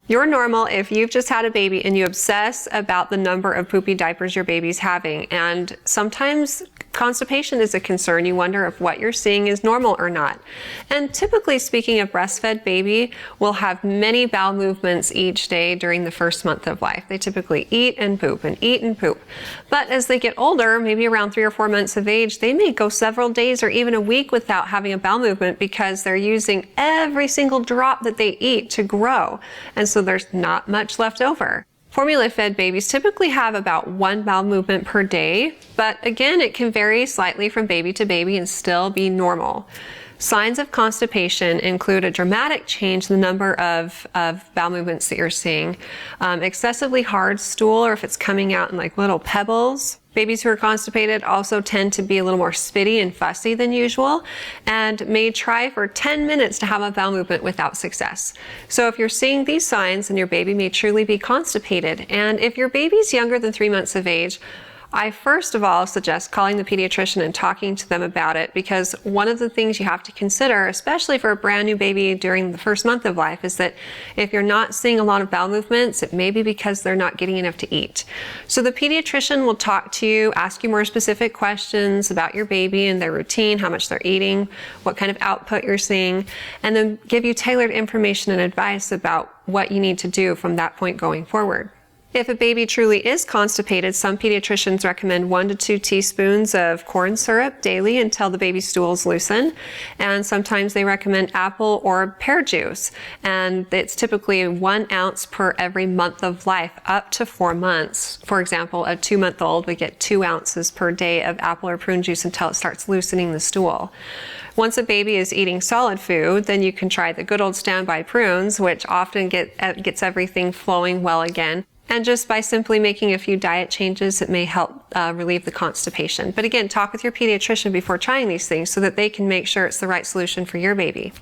You're normal if you've just had a baby and you obsess about the number of poopy diapers your baby's having. And sometimes constipation is a concern. You wonder if what you're seeing is normal or not. And typically speaking, a breastfed baby will have many bowel movements each day during the first month of life. They typically eat and poop and eat and poop. But as they get older, maybe around 3 or 4 months of age, they may go several days or even a week without having a bowel movement because they're using every single drop that they eat to grow. And so there's not much left over. Formula-fed babies typically have about 1 bowel movement per day, but again, it can vary slightly from baby to baby and still be normal. Signs of constipation include a dramatic change in the number of bowel movements that you're seeing, excessively hard stool, or if it's coming out in like little pebbles. Babies who are constipated also tend to be a little more spitty and fussy than usual and may try for 10 minutes to have a bowel movement without success. So if you're seeing these signs, then your baby may truly be constipated. And if your baby's younger than 3 months of age, I first of all suggest calling the pediatrician and talking to them about it, because one of the things you have to consider, especially for a brand new baby during the first month of life, is that if you're not seeing a lot of bowel movements, it may be because they're not getting enough to eat. So the pediatrician will talk to you, ask you more specific questions about your baby and their routine, how much they're eating, what kind of output you're seeing, and then give you tailored information and advice about what you need to do from that point going forward. If a baby truly is constipated, some pediatricians recommend 1 to 2 teaspoons of corn syrup daily until the baby's stools loosen. And sometimes they recommend apple or pear juice. And it's typically 1 ounce per every month of life up to 4 months. For example, a 2-month-old would get 2 ounces per day of apple or prune juice until it starts loosening the stool. Once a baby is eating solid food, then you can try the good old standby prunes, which often gets everything flowing well again. And just by simply making a few diet changes, it may help relieve the constipation. But again, talk with your pediatrician before trying these things so that they can make sure it's the right solution for your baby.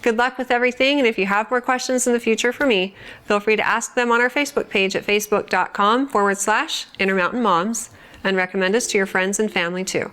Good luck with everything, and if you have more questions in the future for me, feel free to ask them on our Facebook page at facebook.com/Intermountain Moms, and recommend us to your friends and family too.